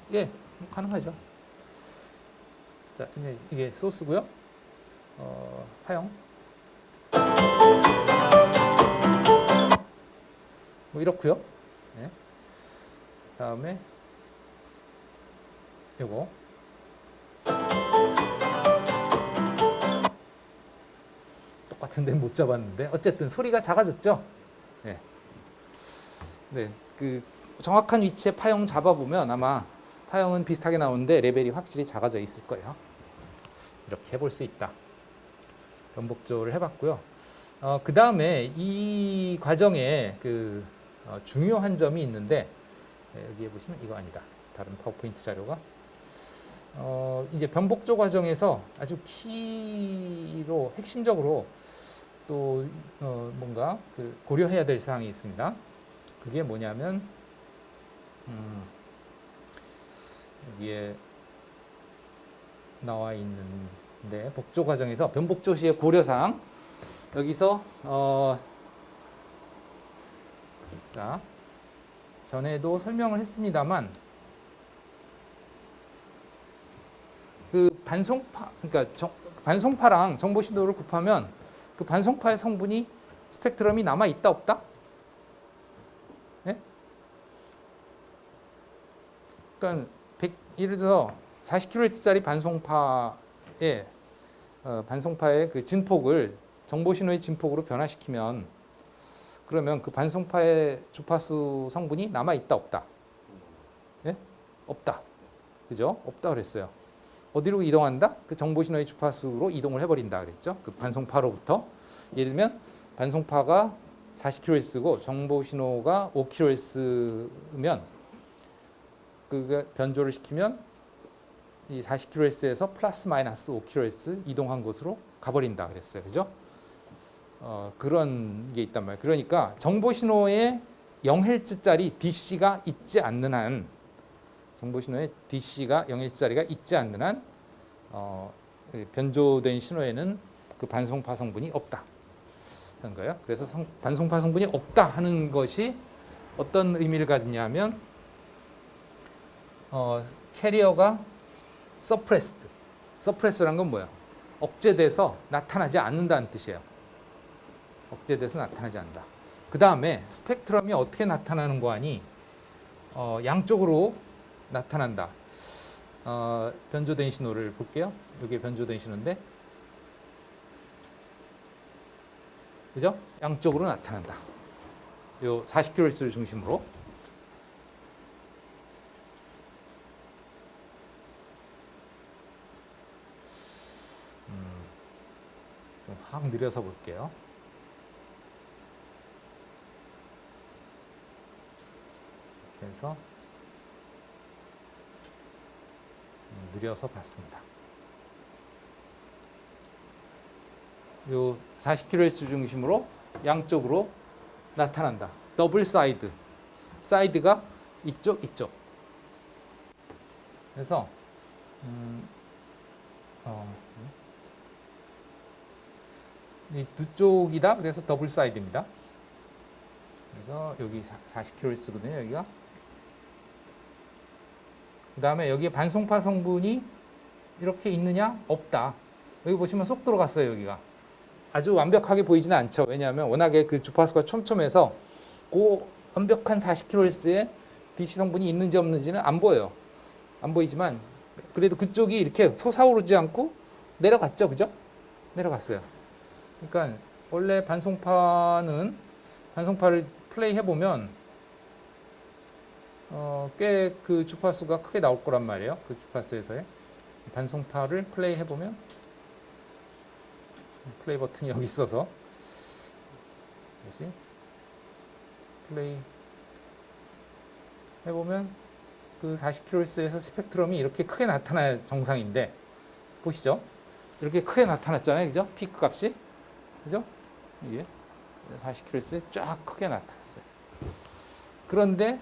S2: 수
S1: 예, 가능하죠. 자, 이제 이게 소스고요. 파형. 뭐 이렇고요. 네. 다음에 요거 똑같은데 못 잡았는데 어쨌든 소리가 작아졌죠. 네. 네, 그 정확한 위치에 파형 잡아보면 아마 파형은 비슷하게 나오는데 레벨이 확실히 작아져 있을 거예요. 이렇게 해볼 수 있다. 변복조를 해봤고요. 그 다음에 이 과정에 그 중요한 점이 있는데 여기에 보시면 이거 아니다. 다른 파워포인트 자료가 이제 변복조 과정에서 아주 키로 핵심적으로 또 뭔가 그 고려해야 될 사항이 있습니다. 그게 뭐냐면 여기에 나와 있는데 복조 과정에서 변복조 시의 고려사항 여기서 자 전에도 설명을 했습니다만 그 반송파 그러니까 반송파랑 정보 신호를 곱하면 그 반송파의 성분이 스펙트럼이 남아 있다 없다? 네? 그러니까 예를 들어서 40kHz짜리 반송파의 그 진폭을 정보 신호의 진폭으로 변화시키면 그러면 그 반송파의 주파수 성분이 남아 있다 없다? 예? 없다. 그죠? 없다 그랬어요. 어디로 이동한다? 그 정보 신호의 주파수로 이동을 해버린다 그랬죠? 그 반송파로부터 예를 들면 반송파가 40kHz고 정보 신호가 5kHz면 그 변조를 시키면 이 40kHz에서 플러스 마이너스 5kHz 이동한 곳으로 가버린다 그랬어요. 그죠? 그런 게 있단 말이에요. 그러니까 정보 신호에 0Hz짜리 DC가 있지 않는 한 정보 신호에 DC가 0Hz짜리가 있지 않는 한 변조된 신호에는 그 반송파 성분이 없다 하는 거예요. 그래서 반송파 성분이 없다 하는 것이 어떤 의미를 갖느냐면 캐리어가 서프레스란 건 뭐야? 억제돼서 나타나지 않는다는 뜻이에요. 억제돼서 나타나지 않는다. 그 다음에 스펙트럼이 어떻게 나타나는 거 아니? 양쪽으로 나타난다. 변조된 신호를 볼게요. 이게 변조된 신호인데, 그죠? 양쪽으로 나타난다. 요 40kHz를 중심으로. 좀 확 느려서 볼게요. 이렇게 해서 느려서 봤습니다. 요 40kHz 중심으로 양쪽으로 나타난다. 더블 사이드. 사이드가 이쪽. 그래서 이 두 쪽이다. 그래서 더블 사이드입니다. 그래서 여기 40kHz거든요. 여기가. 그 다음에 여기에 반송파 성분이 이렇게 있느냐? 없다. 여기 보시면 쏙 들어갔어요. 여기가. 아주 완벽하게 보이지는 않죠. 왜냐하면 워낙에 그 주파수가 촘촘해서 그 완벽한 40kHz의 DC 성분이 있는지 없는지는 안 보여요. 안 보이지만 그래도 그쪽이 이렇게 솟아오르지 않고 내려갔죠. 그죠? 내려갔어요. 그러니까 원래 반송파를 플레이 해보면 꽤 그 주파수가 크게 나올 거란 말이에요. 그 주파수에서의 반송파를 플레이 해보면 플레이 버튼이 여기 있어서 다시 플레이 해보면 그 40kHz에서 스펙트럼이 이렇게 크게 나타나야 정상인데 보시죠. 이렇게 크게 나타났잖아요. 그죠? 피크 값이. 그죠? 이게 40kHz에 쫙 크게 나타났어요. 그런데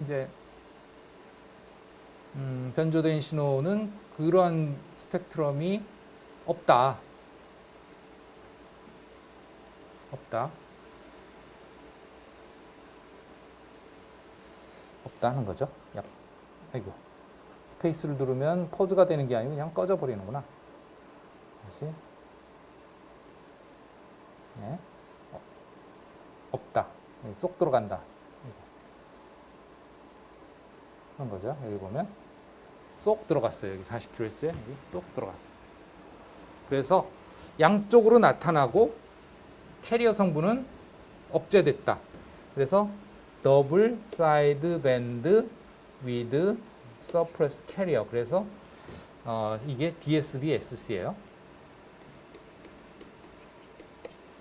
S1: 이제 변조된 신호는 그러한 스펙트럼이 없다. 없다는 거죠. 야, 아이고. 스페이스를 누르면 포즈가 되는 게 아니고 그냥 꺼져 버리는구나. 다시. 네. 없다. 쏙 들어간다. 그런 거죠. 여기 보면 쏙 들어갔어요. 여기 40kHz에 여기 쏙 들어갔어요. 그래서 양쪽으로 나타나고 캐리어 성분은 억제됐다. 그래서 더블 사이드 밴드 위드 서프레스 캐리어. 그래서 이게 DSB SC예요.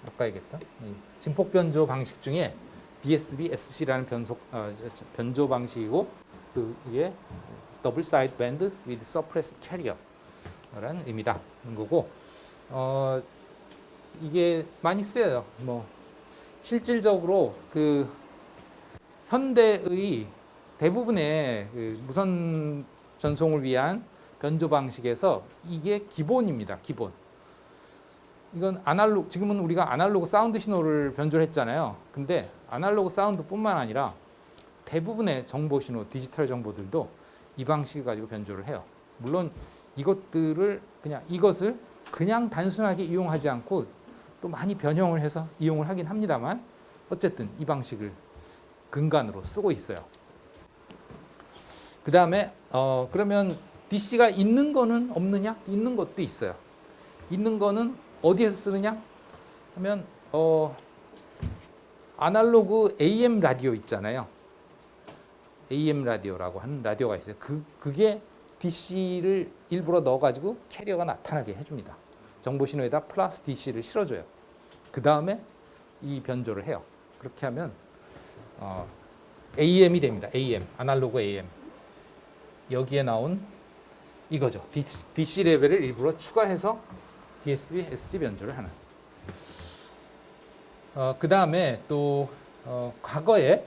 S1: 아까 얘기했던 진폭 변조 방식 중에 DSB SC라는 변조 방식이고 이게 더블 사이드 밴드 위드 서프레스 캐리어라는 의미다. 거고 이게 많이 쓰여요. 뭐 실질적으로 그 현대의 대부분의 그 무선 전송을 위한 변조 방식에서 이게 기본입니다. 기본. 이건 지금은 우리가 아날로그 사운드 신호를 변조를 했잖아요. 근데 아날로그 사운드뿐만 아니라 대부분의 정보 신호, 디지털 정보들도 이 방식을 가지고 변조를 해요. 물론 이것을 그냥 단순하게 이용하지 않고 또 많이 변형을 해서 이용을 하긴 합니다만 어쨌든 이 방식을 근간으로 쓰고 있어요. 그 다음에 그러면 DC가 있는 거는 없느냐? 있는 것도 있어요. 있는 거는 어디에서 쓰느냐? 하면 아날로그 AM 라디오 있잖아요. AM 라디오라고 하는 라디오가 있어요. 그게 DC를 일부러 넣어가지고 캐리어가 나타나게 해줍니다. 정보 신호에다 플러스 DC를 실어줘요. 그 다음에 이 변조를 해요. 그렇게 하면 AM이 됩니다. AM, 아날로그 AM. 여기에 나온 이거죠. DC 레벨을 일부러 추가해서 DSB, SC 변조를 하는. 그 다음에 또 과거에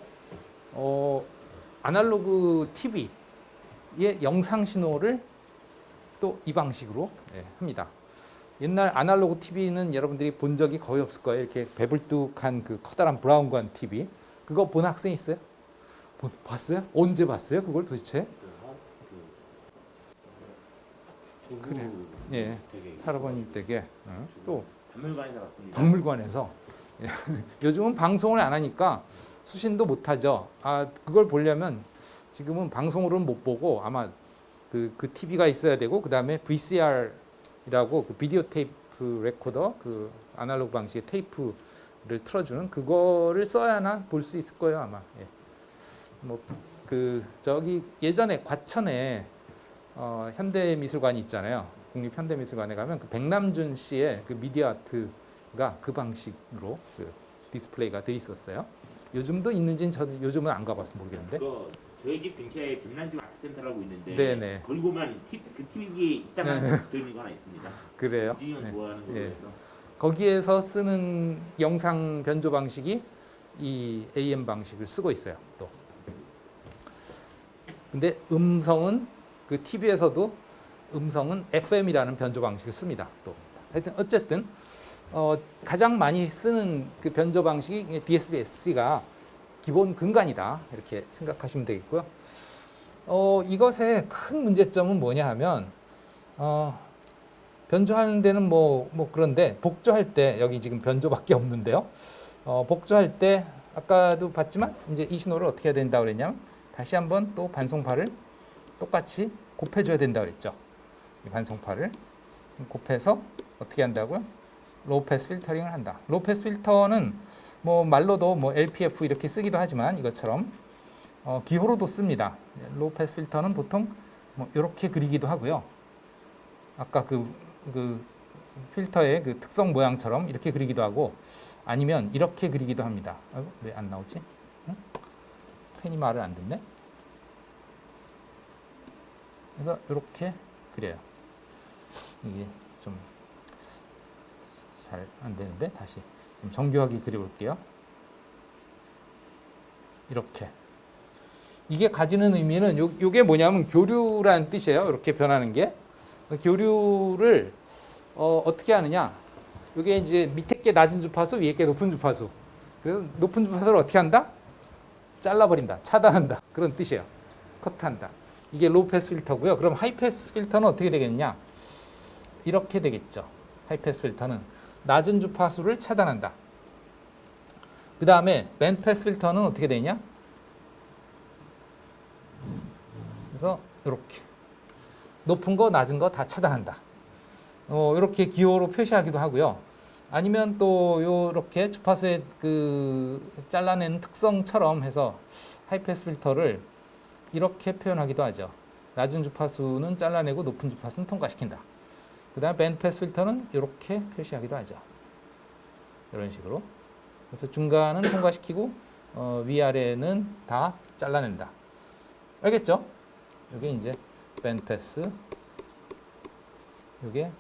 S1: 아날로그 TV의 영상 신호를 또 이 방식으로 합니다. 옛날 아날로그 TV는 여러분들이 본 적이 거의 없을 거예요. 이렇게 배불뚝한 그 커다란 브라운관 TV. 그거 본 학생 있어요? 봤어요? 언제 봤어요? 그걸 도대체? 그래. 예. 할아버님 댁에 또
S2: 박물관에서 봤습니다.
S1: 박물관에서 요즘은 방송을 안 하니까 수신도 못 하죠. 그걸 보려면 지금은 방송으로는 못 보고 아마 그 TV가 있어야 되고 그다음에 VCR이라고 그 비디오 테이프 레코더 그 아날로그 방식의 테이프를 틀어주는 그거를 써야나 볼 수 있을 거예요 아마. 예. 뭐 저기 예전에 과천에 현대미술관이 있잖아요. 국립현대미술관에 가면 그 백남준 씨의 그 미디어 아트가 그 방식으로 그 디스플레이가 돼 있었어요. 요즘도 있는지는 저는 요즘은 안 가봐서 모르겠는데.
S2: 저희 집 근처에 백남준 아트센터라고 있는데
S1: 네네.
S2: 거기 보면 그 TV에 이따만 붙어 있는 거 하나 있습니다.
S1: 그래요.
S2: 지금 좋아하는 거에서.
S1: 거기에서 쓰는 영상 변조 방식이 이 AM 방식을 쓰고 있어요. 또. 근데 음성은 그 TV에서도 음성은 FM이라는 변조 방식을 씁니다. 또 하여튼 어쨌든 가장 많이 쓰는 그 변조 방식이 DSB-SC가 기본 근간이다 이렇게 생각하시면 되겠고요. 이것의 큰 문제점은 뭐냐 하면 변조하는 데는 뭐 그런데 복조할 때 여기 지금 변조밖에 없는데요. 복조할 때 아까도 봤지만 이제 이 신호를 어떻게 해야 된다고 그랬냐면 다시 한번 또 반송파를 똑같이 곱해줘야 된다고 그랬죠. 이 반송파를 곱해서 어떻게 한다고요? 로우 패스 필터링을 한다. 로우 패스 필터는 뭐 말로도 뭐 LPF 이렇게 쓰기도 하지만 이것처럼 기호로도 씁니다. 로우 패스 필터는 보통 뭐 이렇게 그리기도 하고요. 아까 그 필터의 그 특성 모양처럼 이렇게 그리기도 하고 아니면 이렇게 그리기도 합니다. 왜 안 나오지? 응? 펜이 말을 안 듣네. 그래서 이렇게 그려요. 이게 좀 잘 안 되는데 다시 좀 정교하게 그려볼게요. 이렇게 이게 가지는 의미는 요게 뭐냐면 교류라는 뜻이에요. 이렇게 변하는 게 교류를 어떻게 하느냐? 요게 이제 밑에 게 낮은 주파수, 위에 게 높은 주파수. 그래서 높은 주파수를 어떻게 한다? 잘라버린다, 차단한다 그런 뜻이에요. 커트한다. 이게 로우 패스 필터고요. 그럼 하이 패스 필터는 어떻게 되겠냐? 이렇게 되겠죠. 하이 패스 필터는 낮은 주파수를 차단한다. 그 다음에 밴드 패스 필터는 어떻게 되냐? 그래서 이렇게 높은 거 낮은 거 다 차단한다. 이렇게 기호로 표시하기도 하고요. 아니면 또 이렇게 주파수의 그 잘라내는 특성처럼 해서 하이패스 필터를 이렇게 표현하기도 하죠. 낮은 주파수는 잘라내고 높은 주파수는 통과시킨다. 그 다음에 밴드 패스 필터는 이렇게 표시하기도 하죠. 이런 식으로. 그래서 중간은 통과시키고 위아래는 다 잘라낸다. 알겠죠? 이게 이제 밴드 패스, 이게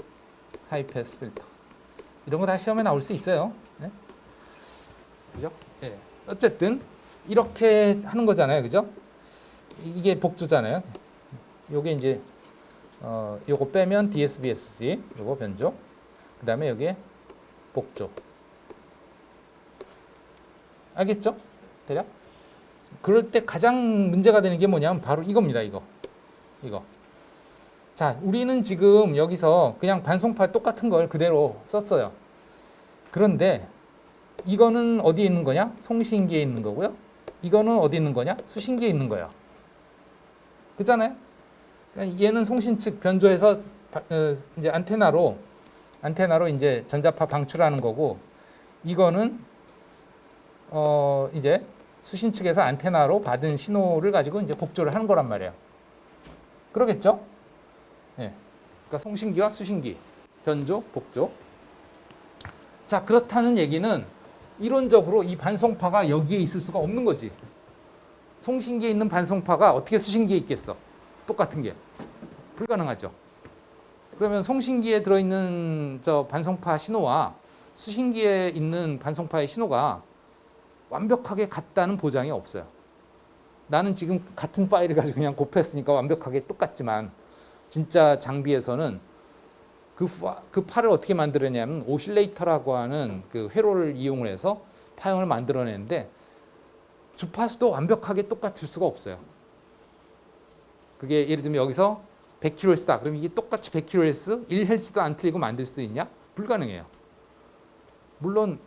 S1: 하이 패스 필터. 이런 거 다 시험에 나올 수 있어요. 네? 그죠? 예. 어쨌든 이렇게 하는 거잖아요. 그죠? 이게 복조잖아요. 요게 이제 요거 빼면 DSBSG, 요거 변조. 그다음에 여기에 복조. 알겠죠? 대략? 그럴 때 가장 문제가 되는 게 뭐냐면 바로 이겁니다. 이거. 자, 우리는 지금 여기서 그냥 반송파 똑같은 걸 그대로 썼어요. 그런데 이거는 어디에 있는 거냐? 송신기에 있는 거고요. 이거는 어디 있는 거냐? 수신기에 있는 거예요. 그잖아요? 그러니까 얘는 송신 측 변조해서 이제 안테나로 이제 전자파 방출하는 거고, 이거는 이제 수신 측에서 안테나로 받은 신호를 가지고 이제 복조를 하는 거란 말이에요. 그러겠죠? 예. 그러니까 송신기와 수신기, 변조, 복조. 자, 그렇다는 얘기는 이론적으로 이 반송파가 여기에 있을 수가 없는 거지. 송신기에 있는 반송파가 어떻게 수신기에 있겠어? 똑같은 게. 불가능하죠. 그러면 송신기에 들어있는 저 반송파 신호와 수신기에 있는 반송파의 신호가 완벽하게 같다는 보장이 없어요. 나는 지금 같은 파일을 가지고 그냥 곱했으니까 완벽하게 똑같지만 진짜 장비에서는 그 팔을 어떻게 만들었냐면 오실레이터라고 하는 그 회로를 이용을 해서 파형을 만들어내는데 주파수도 완벽하게 똑같을 수가 없어요. 그게 예를 들면 여기서 100kHz다. 그럼 이게 똑같이 100kHz, 1Hz도 안 틀리고 만들 수 있냐? 불가능해요. 물론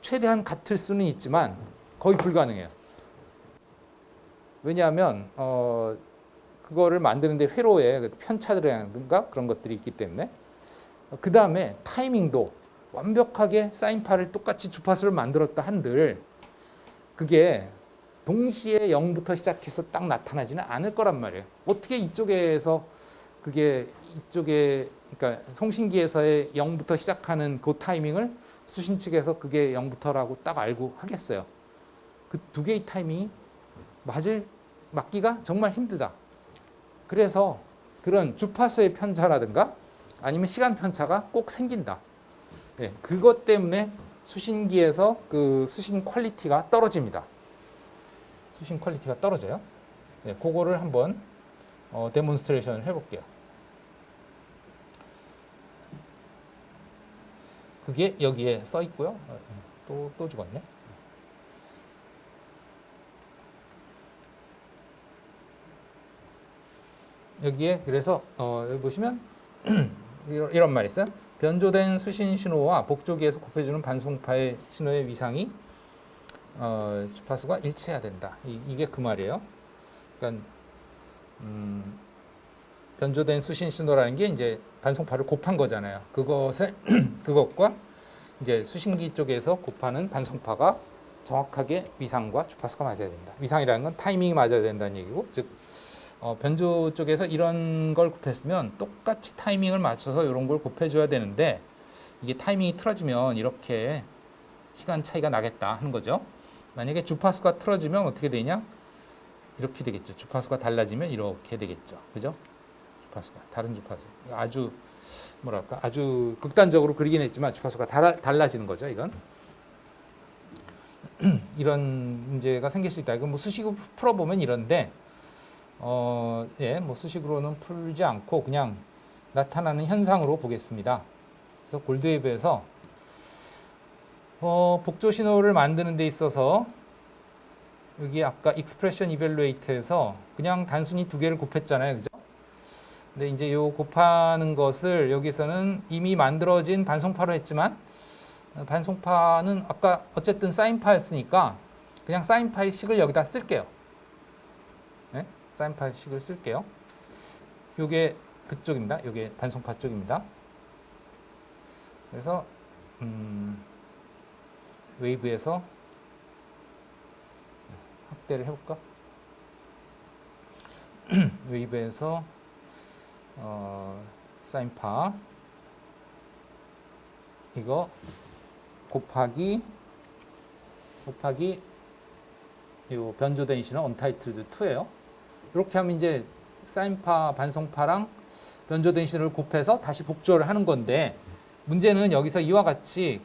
S1: 최대한 같을 수는 있지만 거의 불가능해요. 왜냐하면 그거를 만드는데 회로에 편차들이라든가 그런 것들이 있기 때문에. 그 다음에 타이밍도 완벽하게 사인파를 똑같이 주파수를 만들었다 한들 그게 동시에 0부터 시작해서 딱 나타나지는 않을 거란 말이에요. 어떻게 이쪽에서 그게 이쪽에 그러니까 송신기에서의 0부터 시작하는 그 타이밍을 수신 측에서 그게 0부터라고 딱 알고 하겠어요. 그 두 개의 타이밍이 맞기가 정말 힘들다. 그래서 그런 주파수의 편차라든가 아니면 시간 편차가 꼭 생긴다. 네, 그것 때문에 수신기에서 그 수신 퀄리티가 떨어집니다. 수신 퀄리티가 떨어져요. 네, 그거를 한번 데몬스트레이션을 해볼게요. 그게 여기에 써 있고요. 또 죽었네. 여기에 그래서 여기 보시면 이런 말이 있어요. 변조된 수신 신호와 복조기에서 곱해주는 반송파의 신호의 위상이 주파수가 일치해야 된다. 이게 그 말이에요. 그러니까 변조된 수신 신호라는 게 이제 반송파를 곱한 거잖아요. 그것과 이제 수신기 쪽에서 곱하는 반송파가 정확하게 위상과 주파수가 맞아야 된다. 위상이라는 건 타이밍이 맞아야 된다는 얘기고, 즉 변조 쪽에서 이런 걸 곱했으면 똑같이 타이밍을 맞춰서 이런 걸 곱해줘야 되는데 이게 타이밍이 틀어지면 이렇게 시간 차이가 나겠다 하는 거죠. 만약에 주파수가 틀어지면 어떻게 되냐? 이렇게 되겠죠. 주파수가 달라지면 이렇게 되겠죠. 그죠? 주파수가 다른 주파수. 아주 뭐랄까 아주 극단적으로 그리긴 했지만 주파수가 달라지는 거죠. 이건 이런 문제가 생길 수 있다. 이건 뭐 수식으로 풀어보면 이런데 예, 뭐 수식으로는 풀지 않고 그냥 나타나는 현상으로 보겠습니다. 그래서 골드웨이브에서 복조 신호를 만드는 데 있어서 여기 아까 expression evaluate에서 그냥 단순히 두 개를 곱했잖아요. 그죠? 근데 이제 요 곱하는 것을 여기서는 이미 만들어진 반송파로 했지만 반송파는 아까 어쨌든 사인파였으니까 그냥 사인파의 식을 여기다 쓸게요. 네? 사인파의 식을 쓸게요. 요게 그쪽입니다. 요게 반송파 쪽입니다. 그래서 웨이브에서 확대를 해볼까? 웨이브에서 사인파 이거 곱하기 요 변조 데니시는 언타이틀드 2예요. 이렇게 하면 이제 사인파 반송파랑 변조 데니시를 곱해서 다시 복조를 하는 건데 문제는 여기서 이와 같이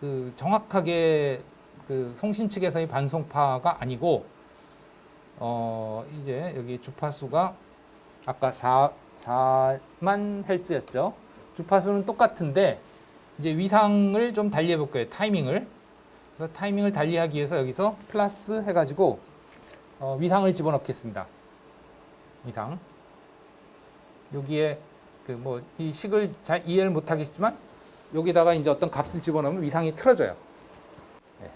S1: 그 정확하게 그 송신 측에서의 반송파가 아니고 이제 여기 주파수가 아까 4만 헬스였죠. 주파수는 똑같은데 이제 위상을 좀 달리 해볼 거예요. 타이밍을. 그래서 타이밍을 달리하기 위해서 여기서 플러스 해가지고 위상을 집어넣겠습니다. 위상. 여기에 그 뭐 이 식을 잘 이해를 못하겠지만 여기다가 이제 어떤 값을 집어넣으면 위상이 틀어져요. 네.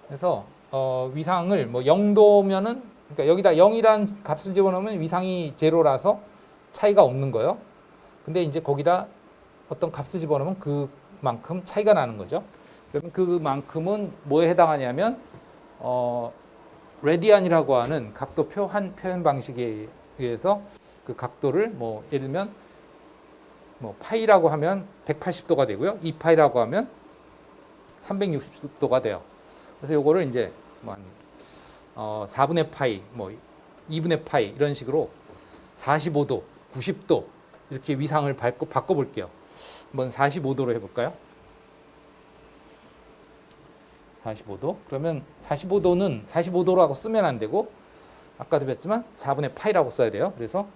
S1: 그래서 위상을 뭐 0도면은 그러니까 여기다 0이란 값을 집어넣으면 위상이 제로라서 차이가 없는 거예요. 근데 이제 거기다 어떤 값을 집어넣으면 그만큼 차이가 나는 거죠. 그러면 그만큼은 뭐에 해당하냐면 레디안이라고 하는 각도 표현 방식에 의해서 그 각도를 뭐 예를 들면 뭐 파이라고 하면 180도가 되고요. 2파이라고 하면 360도가 돼요. 그래서 요거를 이제 뭐 4분의 파이, 뭐 2분의 파이 이런 식으로 45도, 90도 이렇게 위상을 바꿔 볼게요. 한번 45도로 해볼까요? 45도. 그러면 45도는 45도라고 쓰면 안 되고 아까도 뵀지만 4분의 파이라고 써야 돼요. 그래서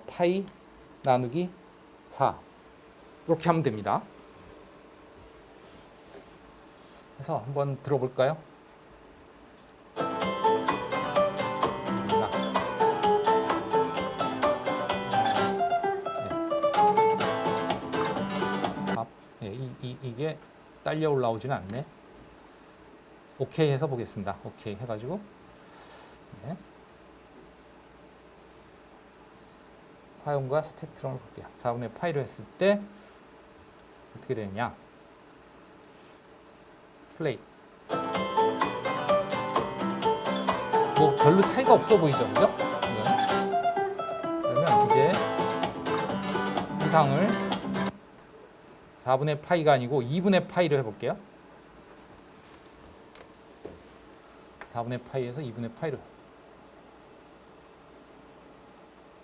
S1: 파이 나누기 4 이렇게 하면 됩니다. 그래서 한번 들어볼까요? 이게 딸려 올라오지는 않네. 오케이 해서 보겠습니다. 오케이 해가지고 네. 화염과 스펙트럼을 볼게요. 4분의 파이로 했을 때 어떻게 되느냐? 플레이. 뭐 별로 차이가 없어 보이죠, 그죠? 그러면 이제 위상을 4분의 파이가 아니고 2분의 파이로 해볼게요. 4분의 파이에서 2분의 파이로.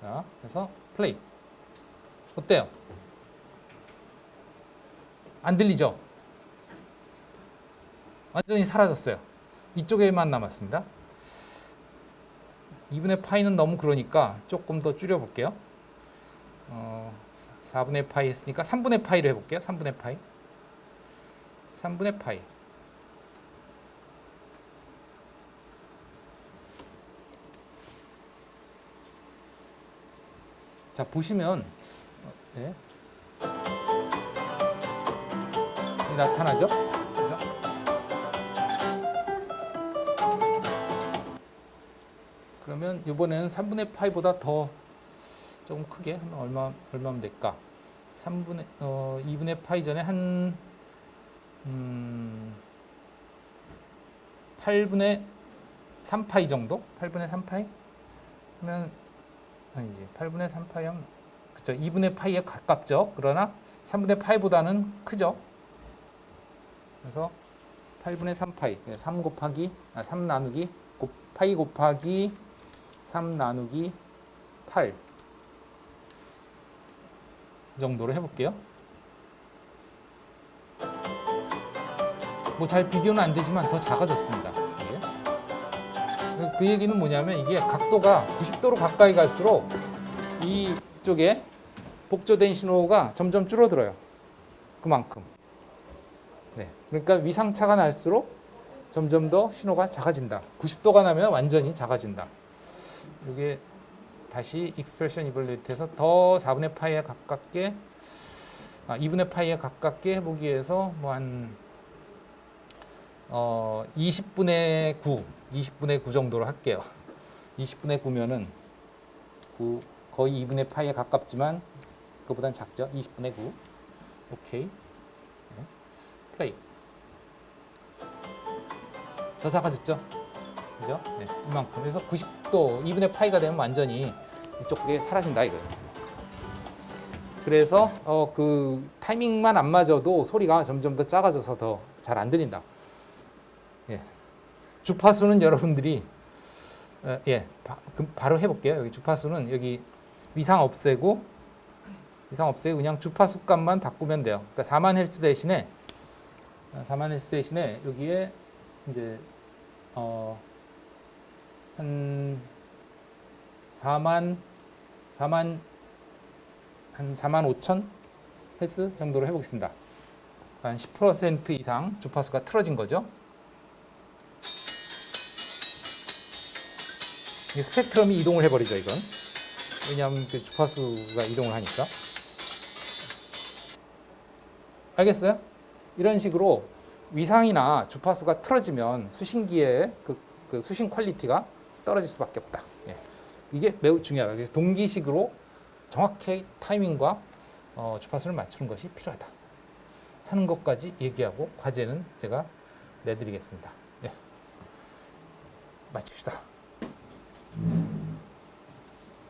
S1: 자, 그래서 플레이. 어때요? 안 들리죠? 완전히 사라졌어요. 이쪽에만 남았습니다. 2분의 파이는 너무 그러니까 조금 더 줄여볼게요. 4분의 파이 했으니까 3분의 파이로 해볼게요. 3분의 파이. 3분의 파이. 자, 보시면 네. 나타나죠? 그죠? 그러면 이번에는 3분의 파이보다 더 조금 크게 하면 얼마면 될까? 2분의 파이 전에 한 8분의 3파이 정도? 8분의 3파이? 하면 아니지. 8분의 3파이 하면 그쵸? 2분의 파이에 가깝죠. 그러나 3분의 파이보다는 크죠. 그래서 8분의 3파이 3 나누기 파이 곱하기 3 나누기 8 이 정도로 해볼게요. 뭐 잘 비교는 안 되지만 더 작아졌습니다. 이게. 그 얘기는 뭐냐면 이게 각도가 90도로 가까이 갈수록 이쪽에 복조된 신호가 점점 줄어들어요. 그만큼. 네. 그러니까 위상차가 날수록 점점 더 신호가 작아진다. 90도가 나면 완전히 작아진다. 이게 다시 익스프레션 이벌리트에서 더 4분의 파이에 가깝게 2분의 파이에 가깝게 해보기 위해서 뭐 한 20분의 9 정도로 할게요. 20분의 9면은 거의 2분의 파이에 가깝지만 그보단 작죠. 20분의 9. 오케이. 네. 플레이. 더 작아졌죠? 그죠? 네, 이만큼. 그래서 90도 2분의 파이가 되면 완전히 이쪽에 사라진다 이거예요. 그래서 그 타이밍만 안 맞아도 소리가 점점 더 작아져서 더 잘 안 들린다. 예. 주파수는 여러분들이 그럼 바로 해볼게요. 여기 주파수는 여기 위상 없애고 그냥 주파수 값만 바꾸면 돼요. 그러니까 4만 헬츠 대신에 여기에 이제 한 4만 5천 헬스 정도로 해보겠습니다. 한 10% 이상 주파수가 틀어진 거죠. 스펙트럼이 이동을 해버리죠, 이건. 왜냐하면 그 주파수가 이동을 하니까. 알겠어요? 이런 식으로 위상이나 주파수가 틀어지면 수신기의 그 수신 퀄리티가 떨어질 수밖에 없다. 예. 이게 매우 중요하다. 그래서 동기식으로 정확히 타이밍과 주파수를 맞추는 것이 필요하다 하는 것까지 얘기하고 과제는 제가 내드리겠습니다. 예. 마칩시다.